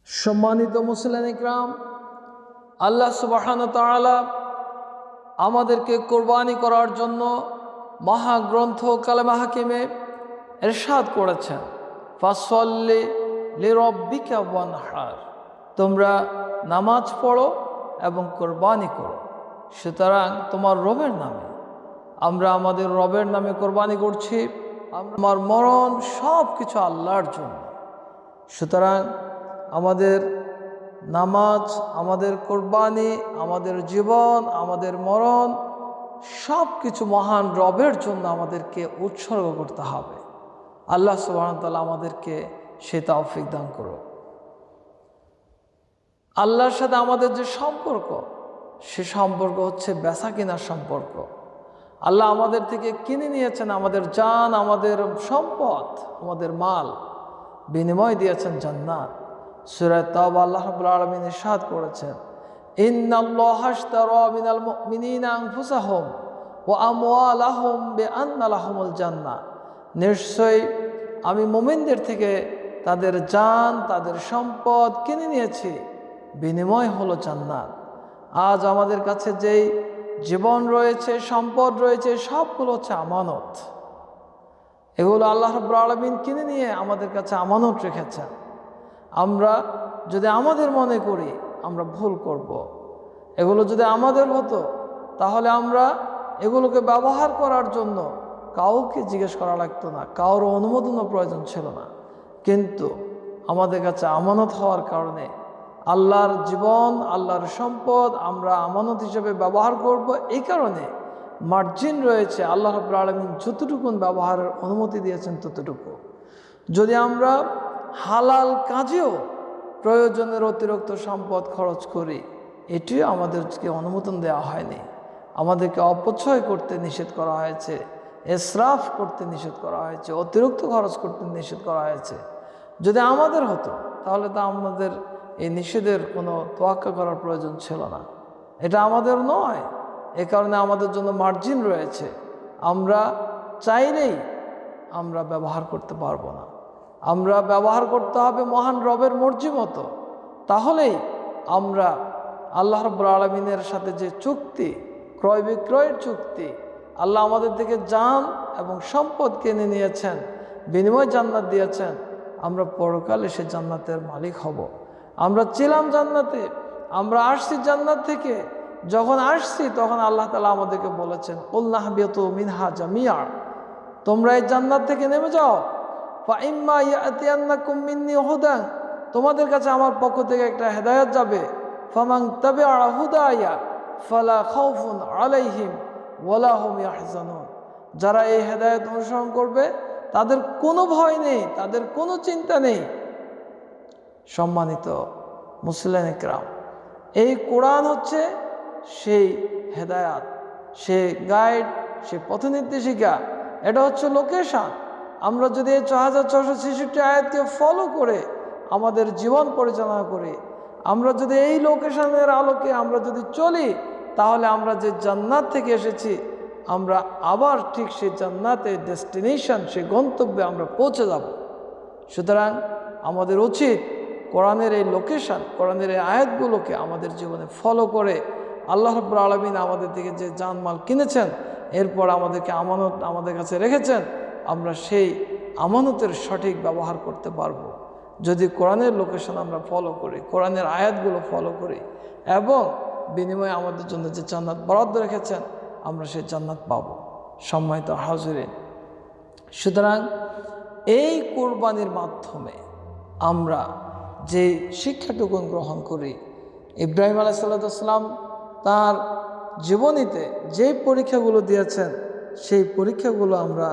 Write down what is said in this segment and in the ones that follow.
সম্মানিত মুসলিম ইকরাম, আল্লাহ সুবহানাহু ওয়া তাআলা আমাদেরকে কোরবানি করার জন্য মহাগ্রন্থ কালামে হাকিমে ইরশাদ করেছেন, ফাসল্লি লিরাব্বিকা ওয়ানহার, তোমরা নামাজ পড়ো এবং কোরবানি করো। সুতরাং তোমার রবের নামে, আমরা আমাদের রবের নামে কোরবানি করছি। আমার মরণ সব কিছু আল্লাহর জন্য। সুতরাং আমাদের নামাজ, আমাদের কোরবানি, আমাদের জীবন, আমাদের মরণ সব কিছু মহান রবের জন্য আমাদেরকে উৎসর্গ করতে হবে। আল্লাহ সুবহানাহু ওয়া তাআলা আমাদেরকে সে তৌফিক দান করুন। আল্লাহর সাথে আমাদের যে সম্পর্ক, সে সম্পর্ক হচ্ছে বেচা কেনার সম্পর্ক। আল্লাহ আমাদের থেকে কিনে নিয়েছেন আমাদের জান, আমাদের সম্পদ, আমাদের মাল, বিনিময় দিয়েছেন জান্নাত। সূরা তাওবা আল্লাহ রাব্বুল আলামিন ইরশাদ করেছেন, ইন্নাল্লাহা আশতারা মিনাল মুমিনিনা আনফুসাহুম ওয়া আমওয়ালাহুম বিআন্না লাহুমুল জান্নাহ, নিশ্চয়ই আমি মুমিনদের থেকে তাদের জান, তাদের সম্পদ কিনে নিয়েছি, বিনিময় হলো জান্নাত। আজ আমাদের কাছে যেই জীবন রয়েছে, সম্পদ রয়েছে, সবগুলো হচ্ছে আমানত। এগুলো আল্লাহ রাব্বুল আলামিন কিনে নিয়ে আমাদের কাছে আমানত রেখেছেন। আমরা যদি আমাদের মনে করি আমরা ভুল করব, এগুলো যদি আমাদের হতো তাহলে আমরা এগুলোকে ব্যবহার করার জন্য কাউকে জিজ্ঞেস করা লাগতো না, কারোর অনুমোদনও প্রয়োজন ছিল না। কিন্তু আমাদের কাছে আমানত হওয়ার কারণে আল্লাহর জীবন, আল্লাহর সম্পদ আমরা আমানত হিসেবে ব্যবহার করব। এই কারণে মার্জিন রয়েছে, আল্লাহ রাব্বুল আলামিন যতটুকুন ব্যবহারের অনুমতি দিয়েছেন ততটুকু। যদি আমরা হালাল কাজেও প্রয়োজনের অতিরিক্ত সম্পদ খরচ করি, এটিও আমাদেরকে অনুমোদন দেওয়া হয়নি। আমাদেরকে অপচয় করতে নিষেধ করা হয়েছে, ইসরাফ করতে নিষেধ করা হয়েছে, অতিরিক্ত খরচ করতে নিষেধ করা হয়েছে। যদি আমাদের হতো তাহলে তো আমাদের এই নিষেধের কোনো তোয়াক্কা করার প্রয়োজন ছিল না। এটা আমাদের নয়, এ কারণে আমাদের জন্য মার্জিন রয়েছে। আমরা চাইলেই আমরা ব্যবহার করতে পারবো না। আমরা ব্যবহার করতে হবে মহান রবের মর্জি মতো। তাহলেই আমরা আল্লাহ রাব্বুল আলামিনের সাথে যে চুক্তি, ক্রয় বিক্রয়ের চুক্তি, আল্লাহ আমাদের থেকে জান এবং সম্পদ কিনে নিয়েছেন, বিনিময় জান্নাত দিয়েছেন, আমরা পরকালে সে জান্নাতের মালিক হব। আমরা ছিলাম জান্নাতে, আমরা আসছি জান্নাত থেকে। যখন আসছি তখন আল্লাহ তাআলা আমাদেরকে বলেছেন, কুল নাহবিতু মিনহা জামিআ, তোমরা এই জান্নাত থেকে নেমে যাও। ফাইম্মা ইয়াতিয়ান্নাকুম মিন্নি হুদা, তোমাদের কাছে আমার পক্ষ থেকে একটা হেদায়েত যাবে। ফামান তাবিআ হুদায়া ফালা খাউফুন আলাইহিম ওয়ালা হুম ইয়াহজানুন, যারা এই হেদায়েত অনুসরণ করবে তাদের কোনো ভয় নেই, তাদের কোনো চিন্তা নেই। সম্মানিত মুসলিম ইকরাম, এই কোরআন হচ্ছে সেই হেদায়াত, সে গাইড, সে পথনির্দেশিকা। এটা হচ্ছে লোকেশন। আমরা যদি এই 4666 আয়াতকে ফলো করে আমাদের জীবন পরিচালনা করি, আমরা যদি এই লোকেশনের আলোকে আমরা যদি চলি, তাহলে আমরা যে জান্নাত থেকে এসেছি আমরা আবার ঠিক সেই জান্নাতের ডেস্টিনেশন, সেই গন্তব্যে আমরা পৌঁছে যাব। সুতরাং আমাদের উচিত কোরআনের এই লোকেশন, কোরআনের এই আয়াতগুলোকে আমাদের জীবনে ফলো করে আল্লাহ রাব্বুল আলামিন আমাদের থেকে যে জানমাল কিনেছেন, এরপর আমাদেরকে আমানত আমাদের কাছে রেখেছেন, আমরা সেই আমানতের সঠিক ব্যবহার করতে পারবো যদি কোরআনের লোকেশন আমরা ফলো করি, কোরআনের আয়াতগুলো ফলো করি, এবং বিনিময়ে আমাদের জন্য যে জান্নাত বরাদ্দ রেখেছেন আমরা সেই জান্নাত পাব। সম্মানিত হাজিরিন, সুতরাং এই কোরবানির মাধ্যমে আমরা যে শিক্ষাটুকু গ্রহণ করি, ইব্রাহিম আলাইহিস সালাম তার জীবনীতে যে পরীক্ষাগুলো দিয়েছেন, সেই পরীক্ষাগুলো আমরা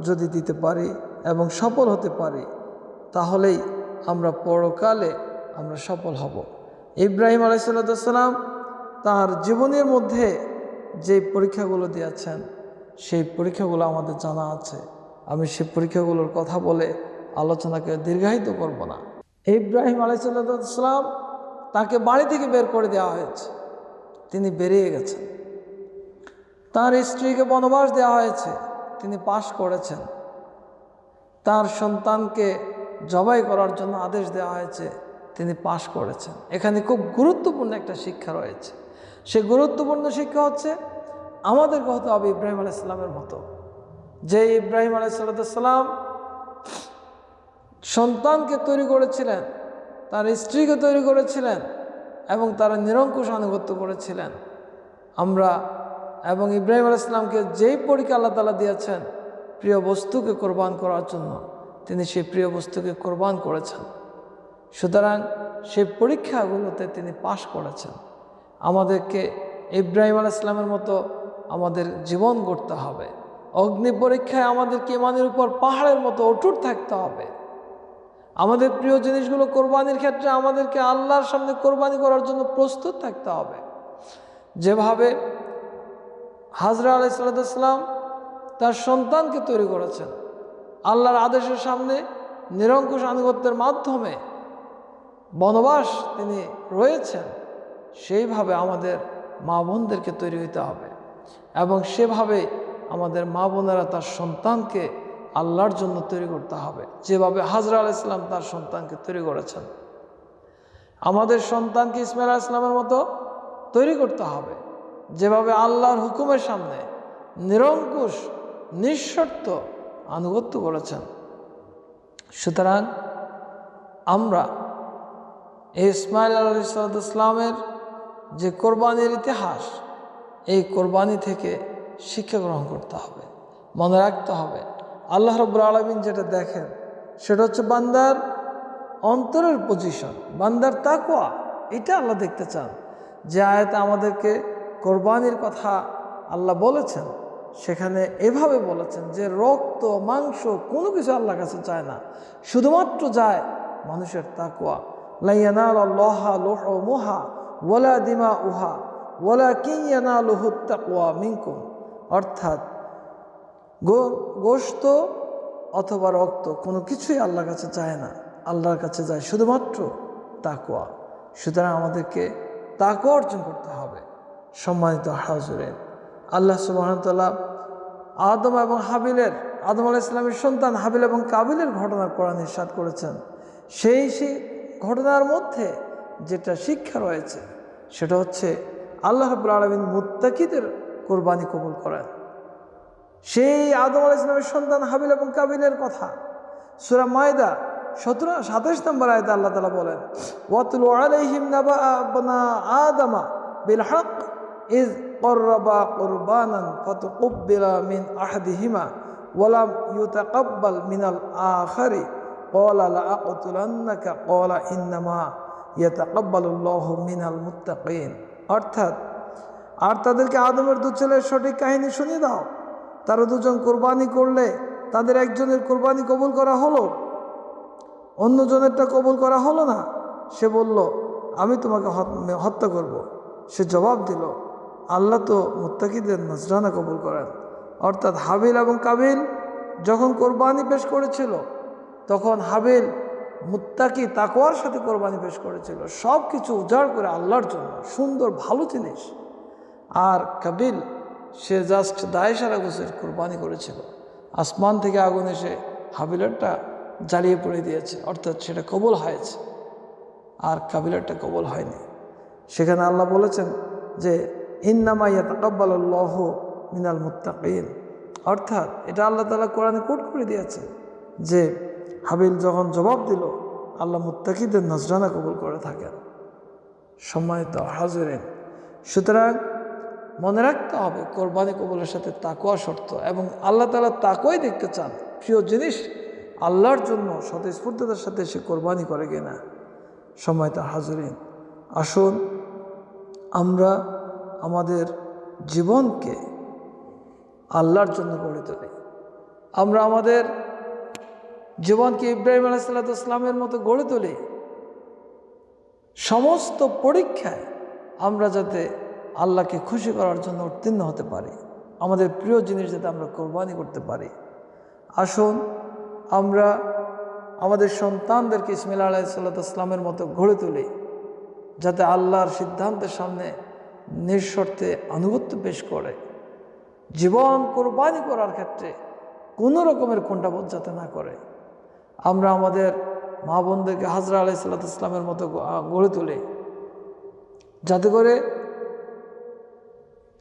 যদি দিতে পারি এবং সফল হতে পারি, তাহলেই আমরা পরকালে আমরা সফল হব। ইব্রাহিম আলাইহিস সালাম তার জীবনের মধ্যে যে পরীক্ষাগুলো দিয়েছেন, সেই পরীক্ষাগুলো আমাদের জানা আছে। আমি সেই পরীক্ষাগুলোর কথা বলে আলোচনাকে দীর্ঘায়িত করব না। ইব্রাহিম আলাইহিস সালাম, তাকে বাড়ি থেকে বের করে দেওয়া হয়েছে, তিনি বেরিয়ে গেছেন। তার স্ত্রীকে বনবাস দেওয়া হয়েছে, তিনি পাশ করেছেন। তার সন্তানকে জবাই করার জন্য আদেশ দেওয়া হয়েছে, তিনি পাশ করেছেন। এখানে খুব গুরুত্বপূর্ণ একটা শিক্ষা রয়েছে। সে গুরুত্বপূর্ণ শিক্ষা হচ্ছে আমাদেরকে হতে হবে ইব্রাহিম আলাইহিস সালামের মতো। যে ইব্রাহিম আলাইহিস সালাম সন্তানকে তৈরি করেছিলেন, তার স্ত্রীকে তৈরি করেছিলেন এবং তারা নিরঙ্কুশ আনুগত্য করেছিলেন। আমরা এবং ইব্রাহিম আলাইহিস সালামকে যেই পরীক্ষা আল্লাহ তাআলা দিয়েছেন প্রিয় বস্তুকে কোরবান করার জন্য, তিনি সেই প্রিয় বস্তুকে কোরবান করেছেন। সুতরাং সেই পরীক্ষাগুলোতে তিনি পাশ করেছেন। আমাদেরকে ইব্রাহিম আলাইহিস সালামের মতো আমাদের জীবন গড়তে হবে। অগ্নি পরীক্ষায় আমাদেরকে ইমানের উপর পাহাড়ের মতো অটুট থাকতে হবে। আমাদের প্রিয় জিনিসগুলো কোরবানির ক্ষেত্রে আমাদেরকে আল্লাহর সামনে কোরবানি করার জন্য প্রস্তুত থাকতে হবে। যেভাবে হাজরা আলাইহিস সালাম তার সন্তানকে তৈরি করেছেন আল্লাহর আদেশের সামনে নিরঙ্কুশ আনুগত্যের মাধ্যমে বনবাস তিনি রয়েছেন, সেইভাবে আমাদের মা বোনদেরকে তৈরি হইতে হবে এবং সেভাবে আমাদের মা বোনেরা তার সন্তানকে আল্লাহর জন্য তৈরি করতে হবে, যেভাবে হাজরা আলাইহিস সালাম তার সন্তানকে তৈরি করেছেন। আমাদের সন্তানকে ইসমাইল আলাইহিস সালামের মতো তৈরি করতে হবে, যেভাবে আল্লাহর হুকুমের সামনে নিরঙ্কুশ নিঃশর্ত আনুগত্য করেছেন। সুতরাং আমরা ইসমাইল আলাইহিস সালামের যে কোরবানির ইতিহাস, এই কোরবানি থেকে শিক্ষা গ্রহণ করতে হবে। মনে রাখতে হবে আল্লাহ রাব্বুল আলামিন যেটা দেখেন সেটা হচ্ছে বান্দার অন্তরের পজিশন, বান্দার তাকওয়া। এটা আল্লাহ দেখতে চান। যে আয়াতে আমাদেরকে কোরবানির কথা আল্লাহ বলেছেন সেখানে এভাবে বলেছেন যে রক্ত মাংস কোনো কিছু আল্লাহর কাছে চায় না, শুধুমাত্র যায় মানুষের তাকওয়া। লা ইয়ানালুল্লাহা লুহুমুহা ওয়ালা দিমাউহা ওয়ালাকিন ইয়ানালুহুত তাকওয়া মিনকুম। অর্থাৎ গোশত অথবা রক্ত কোনো কিছুই আল্লাহর কাছে চায় না, আল্লাহর কাছে যায় শুধুমাত্র তাকওয়া। সুতরাং আমাদেরকে তাকওয়া অর্জন করতে হবে। সম্মানিত হাজিরিন, আল্লাহ সুবহানাহু ওয়া তাআলা আদম এবং হাবিলের, আদম আলাইহিস সালামের সন্তান হাবিল এবং কাবিলের ঘটনার কোরআনে ইরশাদ করেছেন। সেই ঘটনার মধ্যে যেটা শিক্ষা রয়েছে সেটা হচ্ছে আল্লাহ রাব্বুল আলামিন মুত্তাকিদের কোরবানি কবুল করেন। সেই আদম আলাইহিস সালামের সন্তান হাবিল এবং কাবিলের কথা সূরা মায়দা 27 নম্বর আয়াতে আল্লাহ তাআলা বলেন, ওয়াতলু আলাইহিম নাবা আবনা আদামা বিল হক ইয কররাবা কুরবানান ফাতুকব্বিলা মিন আহাদিহিমা ওয়া লাম ইউতাকাব্বাল মিনাল আখারি ক্বালা লা আকতুলান্নাকা ক্বালা ইন্নামা ইয়াতাকাব্বালুল্লাহু মিনাল মুত্তাকিন। অর্থাৎ আর তাদেরকে আদমের দু ছেলের সঠিক কাহিনী শুনিয়ে দাও। তারা দুজন কোরবানি করলে তাদের একজনের কোরবানি কবুল করা হলো, অন্যজনেরটা কবুল করা হলো না। সে বলল আমি তোমাকে হত্যা করব। সে জবাব দিল আল্লাহ তো মুত্তাকিদের নজরানা কবুল করেন। অর্থাৎ হাবিল এবং কাবিল যখন কোরবানি পেশ করেছিল তখন হাবিল মুত্তাকি তাকওয়ার সাথে কোরবানি পেশ করেছিল, সব কিছু উজাড় করে আল্লাহর জন্য, সুন্দর ভালো জিনিস। আর কাবিল সে জাস্ট দায় সারা গোছের কোরবানি করেছিল। আসমান থেকে আগুন এসে হাবিলেরটা জ্বালিয়ে পড়ে দিয়েছে, অর্থাৎ সেটা কবুল হয়েছে আর কাবিলেরটা কবুল হয়নি। সেখানে আল্লাহ বলেছেন যে ইন্নামা ইয়াতাকাব্বালুল্লাহু মিনাল মুত্তাকিন। অর্থাৎ এটা আল্লাহ তাআলা কোরআনে কোট করে দিয়েছে যে হাবিল যখন জবাব দিল আল্লাহ মুত্তাকিদের নজরানা কবুল করে থাকেন। সম্মানিত হাজিরিন, সুতরাং মনে রাখতে হবে কোরবানি কবুলের সাথে তাকওয়া শর্ত, এবং আল্লাহ তাআলা তাকওয়াই দেখতে চান। প্রিয় জিনিস আল্লাহর জন্য স্বতঃস্ফূর্ততার সাথে সে কোরবানি করে কিনা। সম্মানিত হাজিরিন, আসুন আমরা আমাদের জীবনকে আল্লাহর জন্য গড়ে তুলি। আমরা আমাদের জীবনকে ইব্রাহিম আলাইহিস সালামের মতো গড়ে তুলি। সমস্ত পরীক্ষায় আমরা যাতে আল্লাহকে খুশি করার জন্য উত্তীর্ণ হতে পারি, আমাদের প্রিয় জিনিস যাতে আমরা কোরবানি করতে পারি। আসুন আমরা আমাদের সন্তানদেরকে ইসমাইল আলাইহিস সালামের মতো গড়ে তুলি, যাতে আল্লাহর সিদ্ধান্তের সামনে নিঃশর্তে আনুগত্য পেশ করে, জীবন কোরবানি করার ক্ষেত্রে কোনো রকমের কুণ্ঠাবোধ যাতে না করে। আমরা আমাদের মা বোনদেরকে হাজরা আলাইহিসসালামের মতো গড়ে তোলে, যাতে করে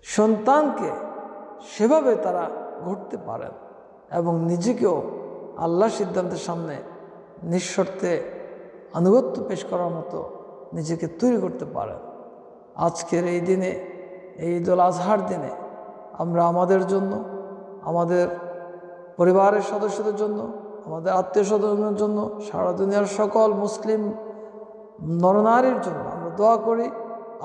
সন্তানকে সেভাবে তারা গড়তে পারেন এবং নিজেকেও আল্লাহর সিদ্ধান্তের সামনে নিঃশর্তে আনুগত্য পেশ করার মতো নিজেকে তৈরি করতে পারেন। আজকের এই দিনে, এই ঈদুল আজহার দিনে আমরা আমাদের জন্য, আমাদের পরিবারের সদস্যদের জন্য, আমাদের আত্মীয় স্বজনের জন্য, সারা দুনিয়ার সকল মুসলিম নরনারীর জন্য আমরা দোয়া করি।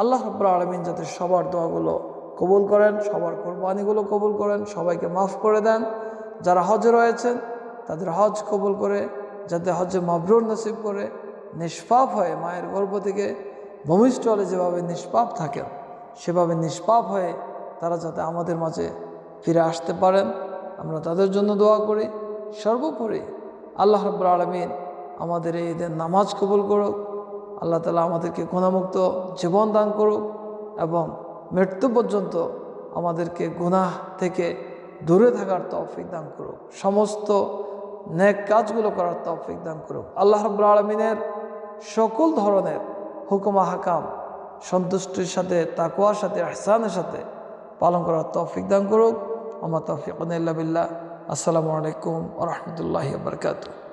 আল্লাহ রাব্বুল আলামিন যাতে সবার দোয়াগুলো কবুল করেন, সবার কোরবানিগুলো কবুল করেন, সবাইকে মাফ করে দেন। যারা হজে রয়েছেন তাদের হজ কবুল করে, যাতে হজে মাবরুর নসিব করে, নিষ্পাপ হয়ে মায়ের গর্ভ থেকে ভূমিষ্ঠ হলে যেভাবে নিষ্পাপ থাকেন সেভাবে নিষ্পাপ হয়ে তারা যাতে আমাদের মাঝে ফিরে আসতে পারেন, আমরা তাদের জন্য দোয়া করি। সর্বোপরি আল্লাহ রাব্বুল আলামিন আমাদের এই ঈদের নামাজ কবুল করুক, আল্লাহ তাআলা আমাদেরকে গুনাহমুক্ত জীবন দান করুক এবং মৃত্যু পর্যন্ত আমাদেরকে গুনাহ থেকে দূরে থাকার তৌফিক দান করুক, সমস্ত নেক কাজগুলো করার তৌফিক দান করুক। আল্লাহ রাব্বুল আলামিনের সকল ধরনের হুকুম আহকাম সন্তুষ্টির সাথে, তাকওয়ার সাথে, ইহসানের সাথে পালন করার তৌফিক দান করুক। আমা তাওফীকুনা ইল্লা বিল্লাহ। আসসালামু আলাইকুম ওয়া রাহমাতুল্লাহি ওয়া বারাকাতুহু।